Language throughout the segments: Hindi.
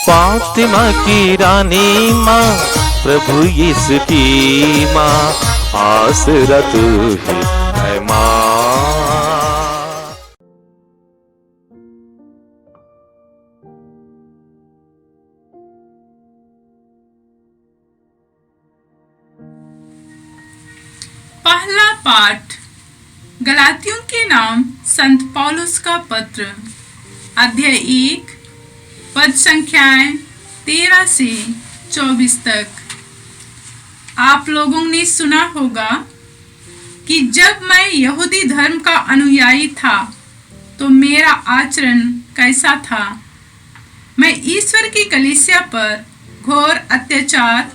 फातिमा की रानी माँ, प्रभु यीशु की माँ, आसरा तू ही है माँ। पहला पाठ गलातियों के नाम संत पौलुस का पत्र, अध्याय 1, पद संख्याएं 13 से 24 तक। आप लोगों ने सुना होगा कि जब मैं यहूदी धर्म का अनुयायी था तो मेरा आचरण कैसा था। मैं ईश्वर की कलीसिया पर घोर अत्याचार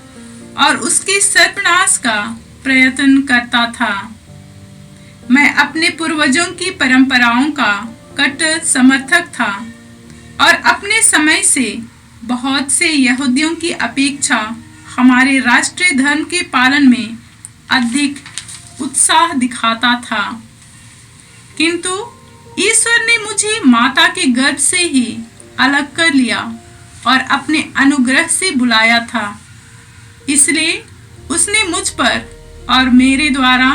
और उसके सर्वनाश का प्रयत्न करता था। मैं अपने पूर्वजों की परंपराओं का कट्टर समर्थक था और अपने समय से बहुत से यहूदियों की अपेक्षा हमारे राष्ट्रीय धर्म के पालन में अधिक उत्साह दिखाता था। किंतु ईश्वर ने मुझे माता के गर्भ से ही अलग कर लिया और अपने अनुग्रह से बुलाया था। इसलिए उसने मुझ पर और मेरे द्वारा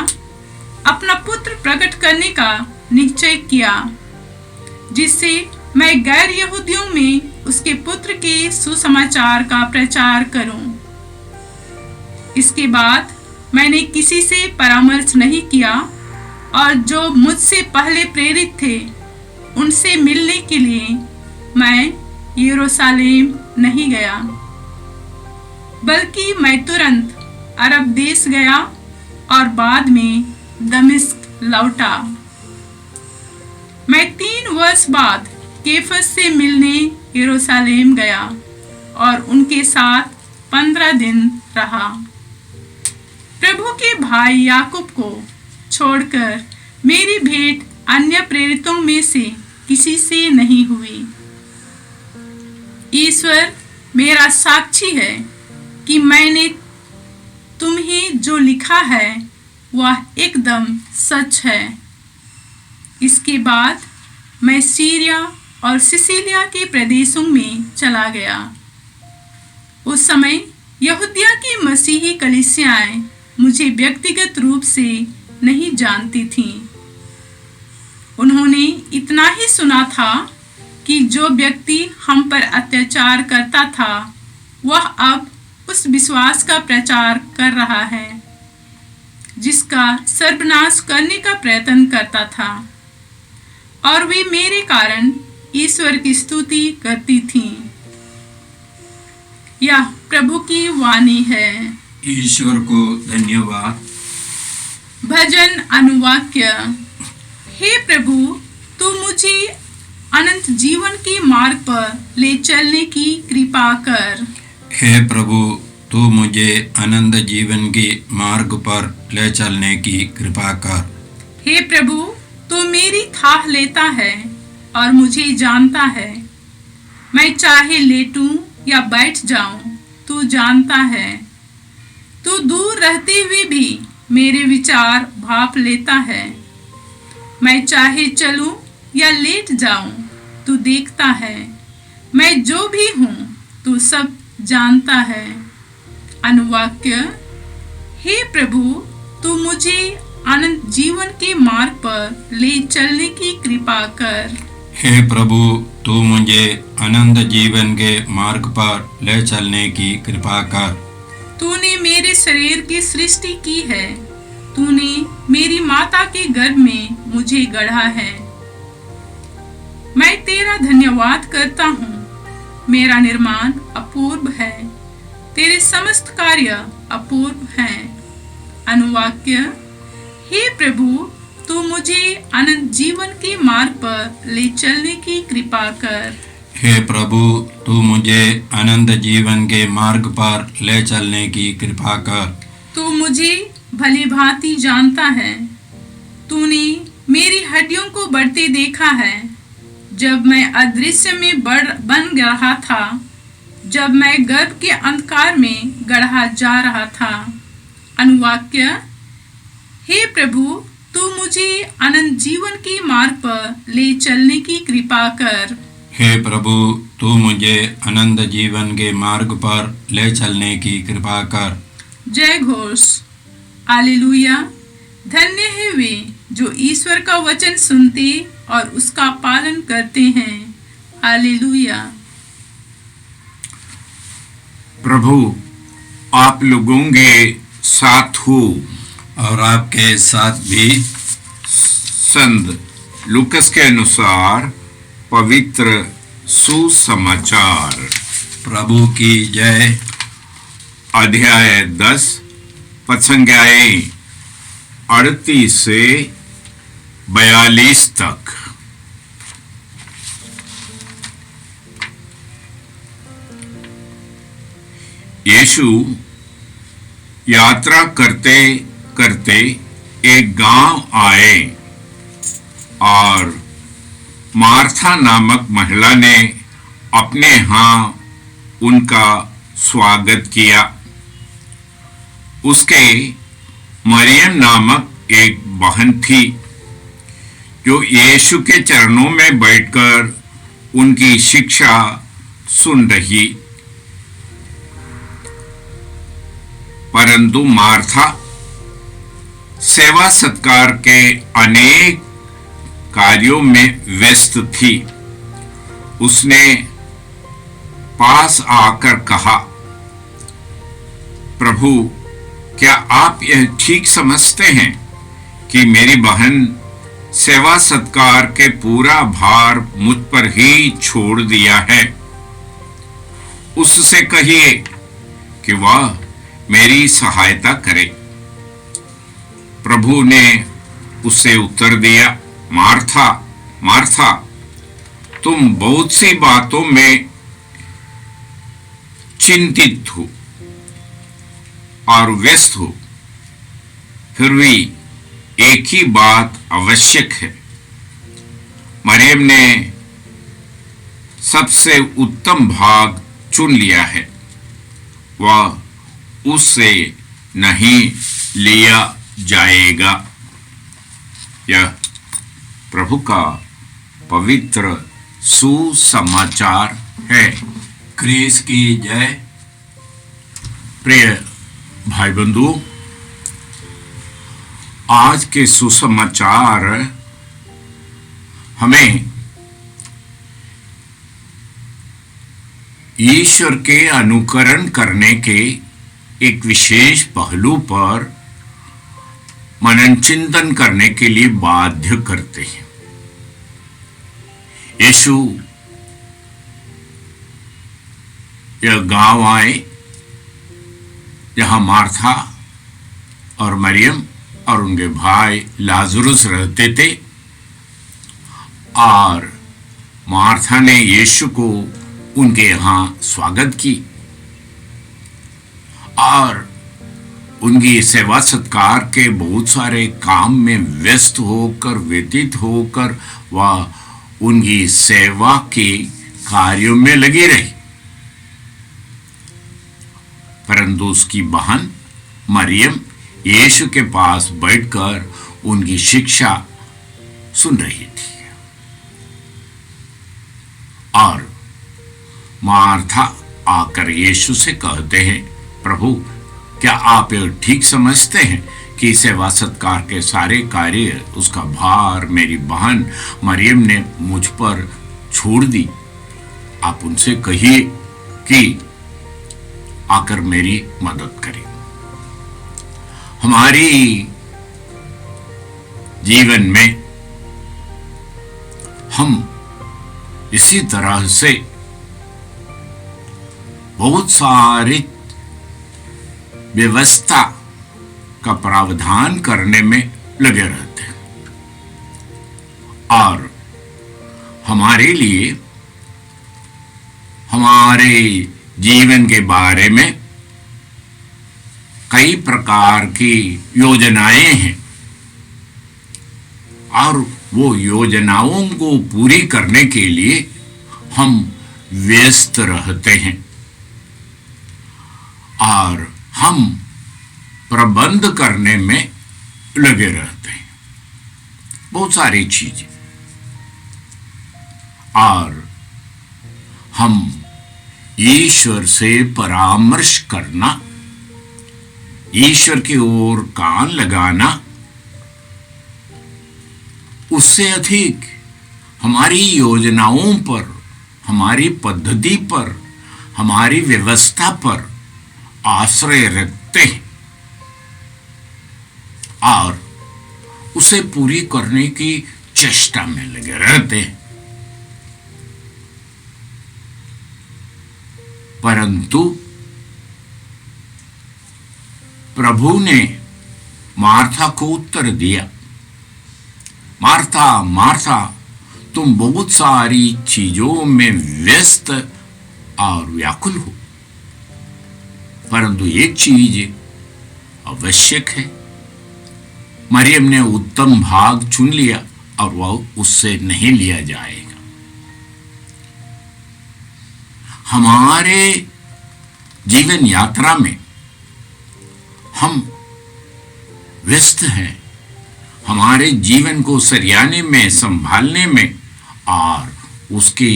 अपना पुत्र प्रकट करने का निश्चय किया, जिससे मैं गैर यहूदियों में उसके पुत्र के सुसमाचार का प्रचार करूं। इसके बाद मैंने किसी से परामर्श नहीं किया और जो मुझसे पहले प्रेरित थे उनसे मिलने के लिए मैं यरूशलेम नहीं गया, बल्कि मैं तुरंत अरब देश गया और बाद में दमिश्क लौटा। मैं 3 वर्ष बाद केफस से मिलने यरूशलेम गया और उनके साथ 15 दिन रहा। प्रभु के भाई याकूब को छोड़कर मेरी भेंट अन्य प्रेरितों में से किसी से नहीं हुई। ईश्वर मेरा साक्षी है कि मैंने तुम्हें जो लिखा है वह एकदम सच है। इसके बाद मैं सीरिया और सिसिलिया के प्रदेशों में चला गया। उस समय यहूदिया की मसीही कलीसियाएं मुझे व्यक्तिगत रूप से नहीं जानती थीं। उन्होंने इतना ही सुना था कि जो व्यक्ति हम पर अत्याचार करता था वह अब उस विश्वास का प्रचार कर रहा है जिसका सर्वनाश करने का प्रयत्न करता था, और वे मेरे कारण ईश्वर की स्तुति करती थीं। यह प्रभु की वाणी है। ईश्वर को धन्यवाद। भजन अनुवाक्य। हे प्रभु, तू मुझे अनंत जीवन के मार्ग पर ले चलने की कृपा कर। हे प्रभु, तू मुझे अनंत जीवन के मार्ग पर ले चलने की कृपा कर। हे प्रभु, तू मेरी थाह लेता है और मुझे जानता है। मैं चाहे लेटूं या बैठ जाऊं, तू जानता है। तू दूर रहते हुए भी मेरे विचार भांप लेता है। मैं चाहे चलूं या लेट जाऊं, तू देखता है। मैं जो भी हूं, तू सब जानता है। अनुवाक्य। हे प्रभु, तू मुझे अनंत जीवन के मार्ग पर ले चलने की कृपा कर। हे प्रभु, तू मुझे अनंत जीवन के मार्ग पर ले चलने की कृपा कर। तूने मेरे शरीर की सृष्टि की है। तूने मेरी माता के गर्भ में मुझे गढ़ा है। मैं तेरा धन्यवाद करता हूँ। मेरा निर्माण अपूर्व है। तेरे समस्त कार्य अपूर्व हैं। अनुवाक्य। हे प्रभु, तू मुझे अनंत जीवन के मार्ग पर ले चलने की कृपा कर। हे प्रभु, तू मुझे अनंत जीवन के मार्ग पर ले चलने की कृपा कर। तू मुझे भली भांति जानता है। तूने मेरी हड्डियों को बढ़ते देखा है। जब मैं अदृश्य में बन रहा था, जब मैं गर्भ के अंधकार में गढ़ा जा रहा था। अनुवाक्य। हे प्रभु, तू मुझे अनंत जीवन के मार्ग पर ले चलने की कृपा कर। हे प्रभु, तू मुझे अनंत जीवन के मार्ग पर ले चलने की कृपा कर। जय घोष। हालेलुया। धन्य है वे जो ईश्वर का वचन सुनते और उसका पालन करते हैं। हालेलुया। प्रभु आप लोगों के साथ हो और आपके साथ भी। संत लूकस के अनुसार पवित्र सुसमाचार, प्रभु की जय। अध्याय 10 पद संख्याएं 38 से 42 तक। यीशु यात्रा करते करते एक गांव आए और मार्था नामक महिला ने अपने यहाँ उनका स्वागत किया। उसके मरियम नामक एक बहन थी जो यीशु के चरणों में बैठकर उनकी शिक्षा सुन रही। परंतु मार्था सेवा सत्कार के अनेक कार्यों में व्यस्त थी। उसने पास आकर कहा, प्रभु, क्या आप यह ठीक समझते हैं कि मेरी बहन सेवा सत्कार के पूरा भार मुझ पर ही छोड़ दिया है? उससे कहिए कि वह मेरी सहायता करे। प्रभु ने उससे उत्तर दिया, मार्था, मार्था, तुम बहुत सी बातों में चिंतित हो और व्यस्त हो, फिर भी एक ही बात आवश्यक है। मरियम ने सबसे उत्तम भाग चुन लिया है, वह उससे नहीं लिया जाएगा। यह प्रभु का पवित्र सुसमाचार है। क्रिस की जय। प्रिय भाई बंधु, आज के सुसमाचार हमें ईश्वर के अनुकरण करने के एक विशेष पहलू पर मनन चिंतन करने के लिए बाध्य करते हैं। यीशु यह गांव आए जहां मार्था और मरियम और उनके भाई लाजरुस रहते थे, और मार्था ने यीशु को उनके यहाँ स्वागत की और उनकी सेवा सत्कार के बहुत सारे काम में व्यस्त होकर व्यतीत होकर वह उनकी सेवा के कार्यों में लगी रही। परंतु उसकी बहन मरियम यीशु के पास बैठकर उनकी शिक्षा सुन रही थी, और मार्था आकर यीशु से कहते हैं, प्रभु, क्या आप यह ठीक समझते हैं कि सेवा सत्कार के सारे कार्य, उसका भार मेरी बहन मरियम ने मुझ पर छोड़ दी? आप उनसे कहिए कि आकर मेरी मदद करें। हमारी जीवन में हम इसी तरह से बहुत सारी व्यवस्था का प्रावधान करने में लगे रहते हैं, और हमारे लिए हमारे जीवन के बारे में कई प्रकार की योजनाएं हैं, और वो योजनाओं को पूरी करने के लिए हम व्यस्त रहते हैं, और हम प्रबंध करने में लगे रहते हैं बहुत सारी चीजें। और हम ईश्वर से परामर्श करना, ईश्वर की ओर कान लगाना, उससे अधिक हमारी योजनाओं पर, हमारी पद्धति पर, हमारी व्यवस्था पर आश्रय रखते हैं और उसे पूरी करने की चेष्टा में लगे रहते हैं। परंतु प्रभु ने मार्था को उत्तर दिया, मार्था मार्था, तुम बहुत सारी चीजों में व्यस्त और व्याकुल हो, परंतु एक चीज आवश्यक है। मरियम ने उत्तम भाग चुन लिया और वह उससे नहीं लिया जाएगा। हमारे जीवन यात्रा में हम व्यस्त हैं, हमारे जीवन को सरियाने में, संभालने में और उसकी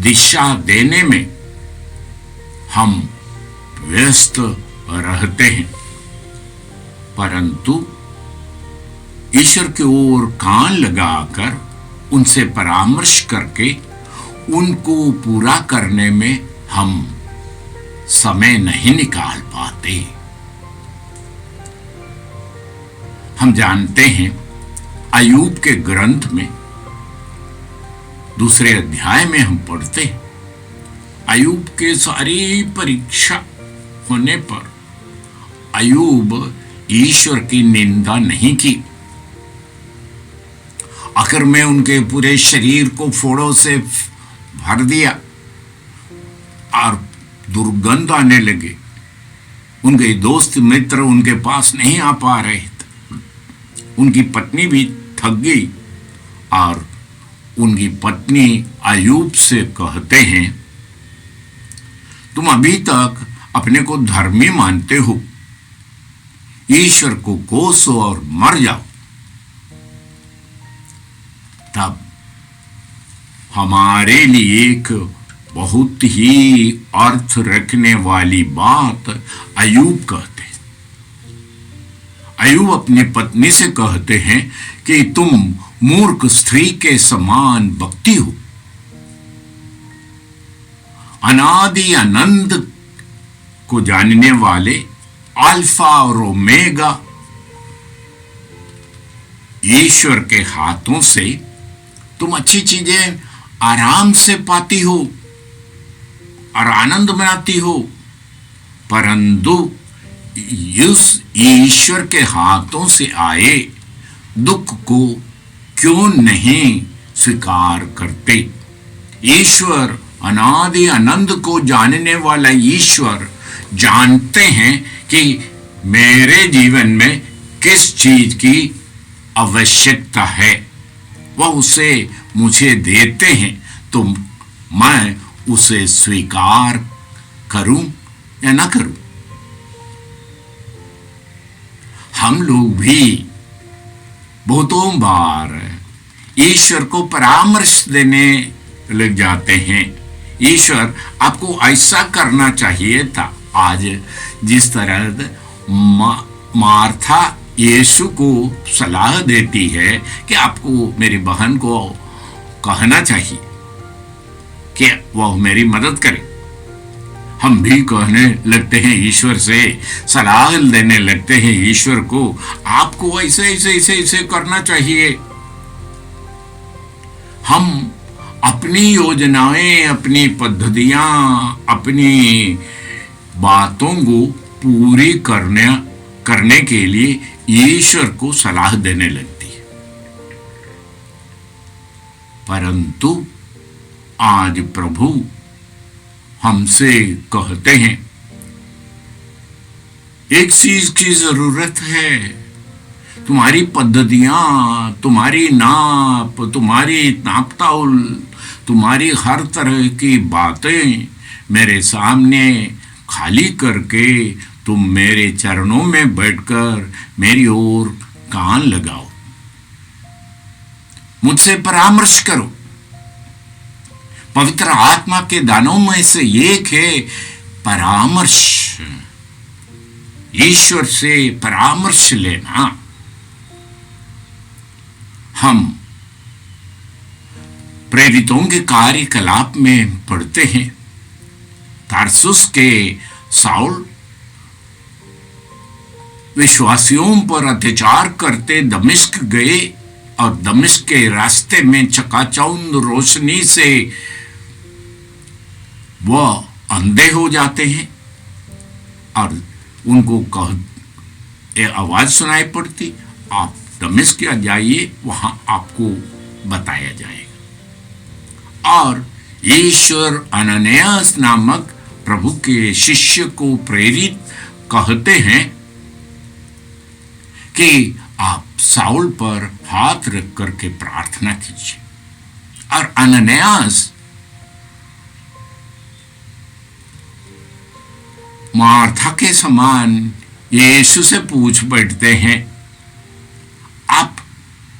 दिशा देने में हम व्यस्त रहते हैं। परंतु ईश्वर की ओर कान लगाकर, उनसे परामर्श करके उनको पूरा करने में हम समय नहीं निकाल पाते। हम जानते हैं अय्यूब के ग्रंथ में 2 अध्याय में हम पढ़ते हैं, अय्यूब के सारी परीक्षा होने पर अय्यूब ईश्वर की निंदा नहीं की। आखिर में उनके पूरे शरीर को फोड़ों से भर दिया और दुर्गंध आने लगे। उनके दोस्त मित्र उनके पास नहीं आ पा रहे थे। उनकी पत्नी भी थक गई और उनकी पत्नी अय्यूब से कहते हैं, तुम अभी तक अपने को धर्मी मानते हो, ईश्वर को कोसो और मर जाओ। तब हमारे लिए एक बहुत ही अर्थ रखने वाली बात अय्यूब कहते हैं। अय्यूब अपनी पत्नी से कहते हैं कि तुम मूर्ख स्त्री के समान बकती हो, अनादि अनंत को जानने वाले अल्फा और ओमेगा ईश्वर के हाथों से तुम अच्छी चीजें आराम से पाती हो और आनंद मनाती हो, परंतु इस ईश्वर के हाथों से आए दुख को क्यों नहीं स्वीकार करते। ईश्वर, अनादि अनंत को जानने वाला ईश्वर जानते हैं कि मेरे जीवन में किस चीज की आवश्यकता है, वह उसे मुझे देते हैं, तो मैं उसे स्वीकार करूं या ना करूं। हम लोग भी बहुतों बार ईश्वर को परामर्श देने लग जाते हैं, ईश्वर आपको ऐसा करना चाहिए था। आज जिस तरह मार्था यीशु को सलाह देती है कि आपको मेरी बहन को कहना चाहिए कि वह मेरी मदद करे, हम भी कहने लगते हैं ईश्वर से, सलाह देने लगते हैं ईश्वर को, आपको ऐसे ऐसे ऐसे ऐसे करना चाहिए। हम अपनी योजनाएं, अपनी पद्धतियां, अपनी बातों को पूरी करने के लिए ईश्वर को सलाह देने लगती है। परंतु आज प्रभु हमसे कहते हैं, एक चीज की जरूरत है, तुम्हारी पद्धतियां, तुम्हारी नाप, तुम्हारी नापतौल, तुम्हारी हर तरह की बातें मेरे सामने खाली करके तुम मेरे चरणों में बैठकर मेरी ओर कान लगाओ, मुझसे परामर्श करो, पवित्र आत्मा के दानों में से एक है परामर्श, ईश्वर से परामर्श लेना। हम प्रेरितों के कार्यकलाप में पढ़ते हैं, तारसुस के साउल विश्वासियों पर अत्याचार करते दमिश्क गए और दमिश्क के रास्ते में चकाचौंध रोशनी से वह अंधे हो जाते हैं और उनको आवाज सुनाई पड़ती, आप दमिश्क जाइए, वहां आपको बताया जाएगा। और ईश्वर अननियास नामक प्रभु के शिष्य को प्रेरित कहते हैं कि आप साउल पर हाथ रख करके प्रार्थना कीजिए। और अननियास मार्था के समान यीशु से पूछ बैठते हैं, आप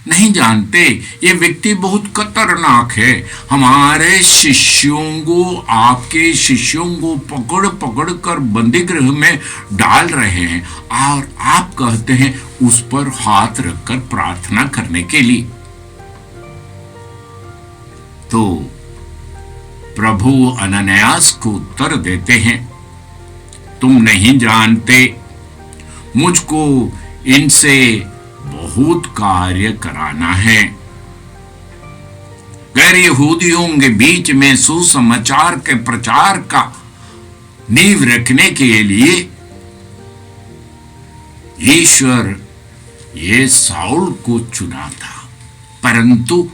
नहीं जानते ये व्यक्ति बहुत खतरनाक है, हमारे शिष्यों को, आपके शिष्यों को पकड़ पकड़ कर बंदी गृह में डाल रहे हैं और आप कहते हैं उस पर हाथ रखकर प्रार्थना करने के लिए। तो प्रभु अननियास को उत्तर देते हैं, तुम नहीं जानते, मुझको इनसे बहुत कार्य कराना है। गैर यहूदियों के बीच में सुसमाचार के प्रचार का नींव रखने के लिए ईश्वर ये साउल को चुना था, परंतु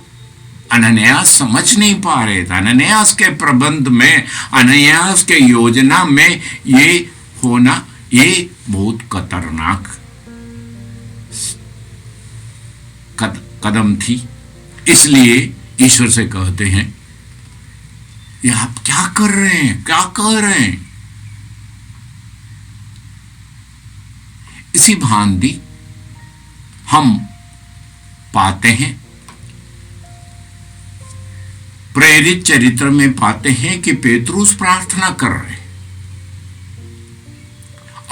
अननियास समझ नहीं पा रहे थे। अननियास के प्रबंध में, अननियास के योजना में ये होना ये बहुत खतरनाक कदम थी। इसलिए ईश्वर से कहते हैं, ये आप क्या कर रहे हैं, क्या कर रहे हैं। इसी भांति हम पाते हैं, प्रेरित चरित्र में पाते हैं कि पेतरुस प्रार्थना कर रहे हैं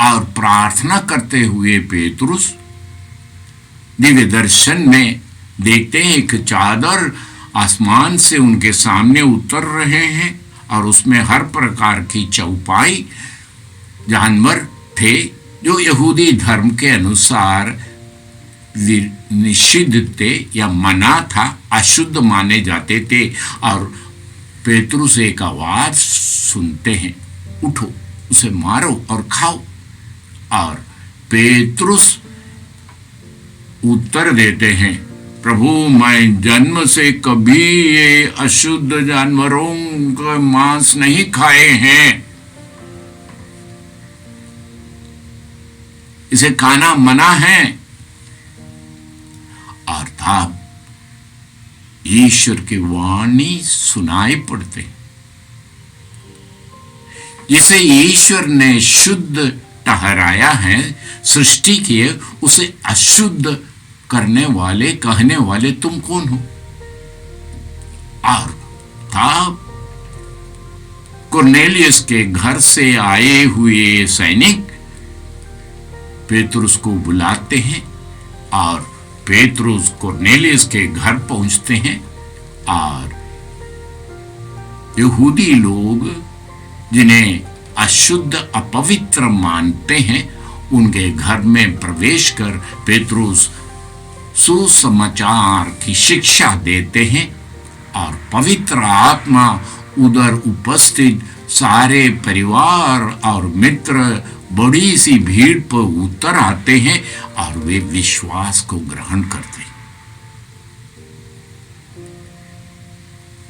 और प्रार्थना करते हुए पेतरुस दिव्य दर्शन में देखते हैं एक चादर आसमान से उनके सामने उतर रहे हैं और उसमें हर प्रकार की चौपाई जानवर थे जो यहूदी धर्म के अनुसार निषिद्ध थे या मना था, अशुद्ध माने जाते थे। और पेतरुस एक आवाज सुनते हैं, उठो, उसे मारो और खाओ। और पेतरुस उत्तर देते हैं, प्रभु मैं जन्म से कभी ये अशुद्ध जानवरों का मांस नहीं खाए हैं, इसे खाना मना है। अर्थात ईश्वर की वाणी सुनाई पड़ते, जिसे ईश्वर ने शुद्ध ठहराया है, सृष्टि किए, उसे अशुद्ध करने वाले, कहने वाले तुम कौन हो। और तब कुरनेलियस के घर से आए हुए सैनिक पेतरुस को बुलाते हैं और पेतरुस कुरनेलियस के घर पहुंचते हैं और यहूदी लोग जिन्हें अशुद्ध अपवित्र मानते हैं उनके घर में प्रवेश कर पेतरुस सुसमाचार की शिक्षा देते हैं और पवित्र आत्मा उधर उपस्थित सारे परिवार और मित्र बड़ी सी भीड़ पर उतर आते हैं और वे विश्वास को ग्रहण करते हैं।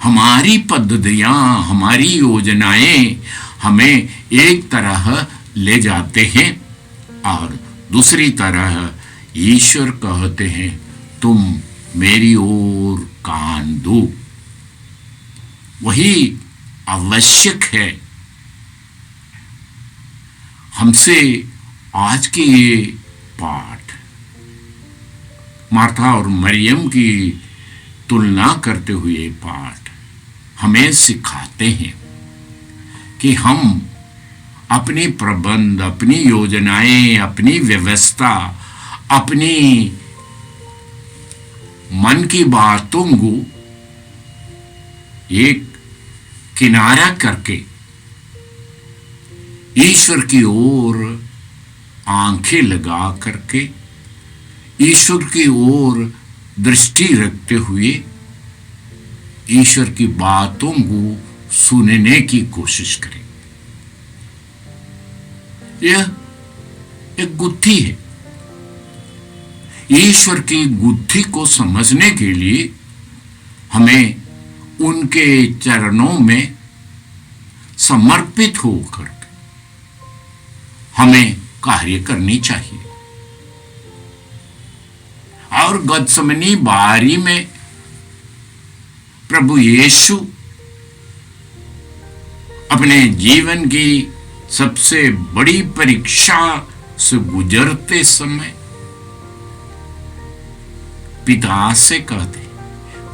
हमारी पद्धतियां, हमारी योजनाएं हमें एक तरह ले जाते हैं और दूसरी तरह ईश्वर कहते हैं तुम मेरी ओर कान दो। वही आवश्यक है। हमसे आज के ये पाठ मार्था और मरियम की तुलना करते हुए पाठ हमें सिखाते हैं कि हम अपनी प्रबंध, अपनी योजनाएं, अपनी व्यवस्था, अपनी मन की बातों को एक किनारा करके ईश्वर की ओर आंखें लगा करके, ईश्वर की ओर दृष्टि रखते हुए ईश्वर की बातों को सुनने की कोशिश करें। यह एक गुत्थी है। ईश्वर की गुत्थी को समझने के लिए हमें उनके चरणों में समर्पित होकर हमें कार्य करनी चाहिए। और गत्समनी बारी में प्रभु यीशु अपने जीवन की सबसे बड़ी परीक्षा से गुजरते समय पिता से कहते,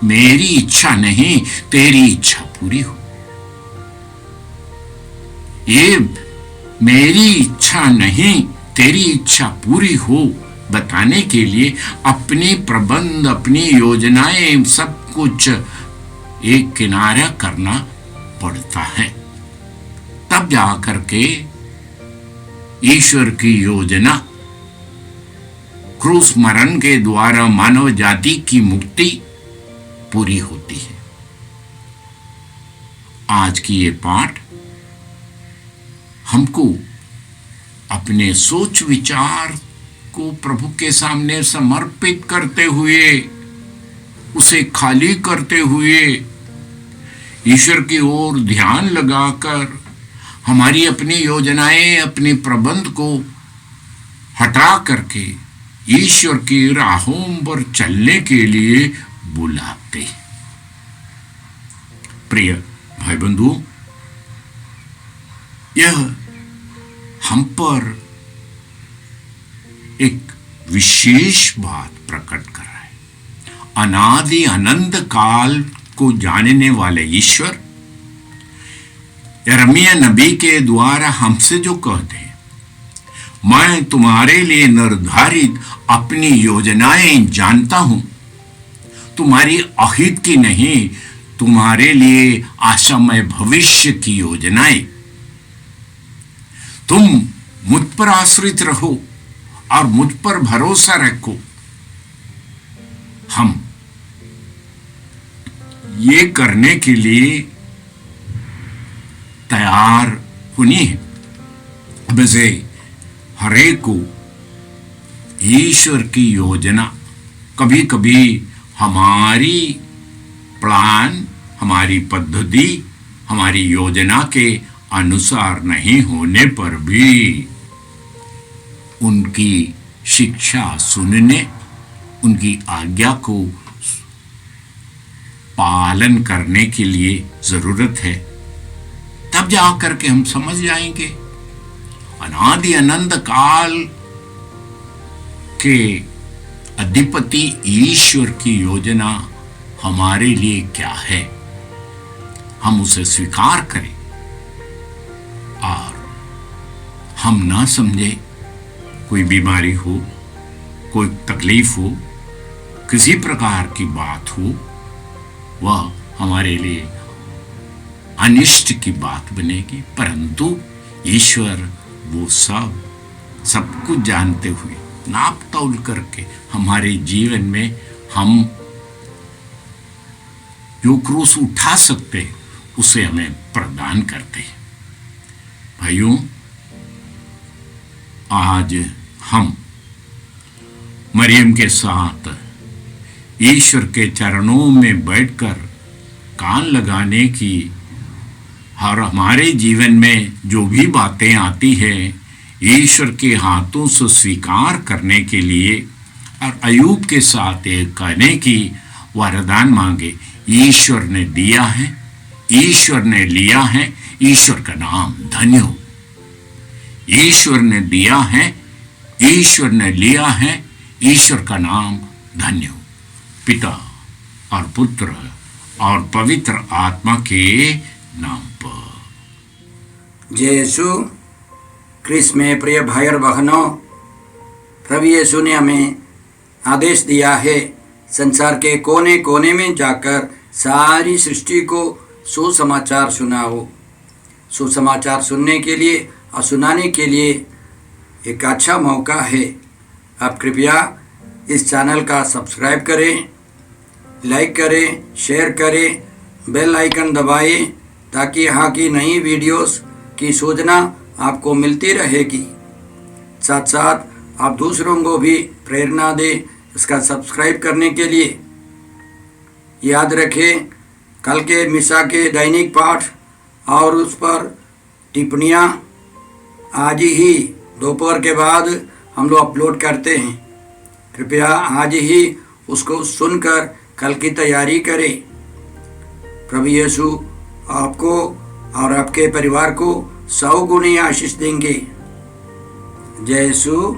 मेरी इच्छा नहीं तेरी इच्छा पूरी हो। ये मेरी इच्छा नहीं तेरी इच्छा पूरी हो बताने के लिए अपनी प्रबंध, अपनी योजनाएं, सब कुछ एक किनारा करना पड़ता है। तब जाकर के ईश्वर की योजना क्रूस मरण के द्वारा मानव जाति की मुक्ति पूरी होती है। आज की ये पाठ हमको अपने सोच विचार को प्रभु के सामने समर्पित करते हुए, उसे खाली करते हुए, ईश्वर की ओर ध्यान लगाकर हमारी अपनी योजनाएं, अपने प्रबंध को हटा करके ईश्वर की राहों पर चलने के लिए बुलाते। प्रिय भाई बंधु, यह हम पर एक विशेष बात प्रकट कर रहा है। अनादि अनंत काल को जानने वाले ईश्वर यिर्मयाह नबी के द्वारा हमसे जो कहते हैं, मैं तुम्हारे लिए निर्धारित अपनी योजनाएं जानता हूं, तुम्हारी अहित की नहीं, तुम्हारे लिए आशामय भविष्य की योजनाएं। तुम मुझ पर आश्रित रहो और मुझ पर भरोसा रखो। हम ये करने के लिए तैयार होनी है। वैसे हरेक को ईश्वर की योजना कभी कभी हमारी प्लान, हमारी पद्धति, हमारी योजना के अनुसार नहीं होने पर भी उनकी शिक्षा सुनने, उनकी आज्ञा को पालन करने के लिए जरूरत है। तब जाकर के हम समझ जाएंगे अनादि अनंत काल के अधिपति ईश्वर की योजना हमारे लिए क्या है। हम उसे स्वीकार करें और हम ना समझे, कोई बीमारी हो, कोई तकलीफ हो, किसी प्रकार की बात हो, वह हमारे लिए अनिष्ट की बात बनेगी। परंतु ईश्वर वो सब कुछ जानते हुए नाप तौल करके हमारे जीवन में हम जो क्रूस उठा सकते हैं उसे हमें प्रदान करते हैं। भाइयों, आज हम मरियम के साथ ईश्वर के चरणों में बैठकर कान लगाने की और हमारे जीवन में जो भी बातें आती हैं ईश्वर के हाथों से स्वीकार करने के लिए और अयूब के साथ एक कहने की वरदान मांगे। ईश्वर ने दिया है, ईश्वर ने लिया है, ईश्वर का नाम धन्य हो। ईश्वर ने दिया है, ईश्वर ने लिया है, ईश्वर का नाम धन्य हो। पिता और पुत्र और पवित्र आत्मा के नाम पर। जय यीशु क्रिस्त में प्रिय भाई और बहनों, प्रभु यीशु ने हमें आदेश दिया है संसार के कोने कोने में जाकर सारी सृष्टि को सुसमाचार सुनाओ। सुसमाचार सुनने के लिए और सुनाने के लिए एक अच्छा मौका है। आप कृपया इस चैनल का सब्सक्राइब करें, लाइक करें, शेयर करें, बेल आइकन दबाएं ताकि यहाँ की नई वीडियोस की सूचना आपको मिलती रहेगी। साथ साथ आप दूसरों को भी प्रेरणा दें इसका सब्सक्राइब करने के लिए। याद रखें, कल के मिसा के दैनिक पाठ और उस पर टिप्पणियाँ आज ही दोपहर के बाद हम लोग अपलोड करते हैं। कृपया आज ही उसको सुनकर कल की तैयारी करें। प्रभु यीशु आपको और आपके परिवार को 100 गुनी आशीष देंगे। जय यीशु।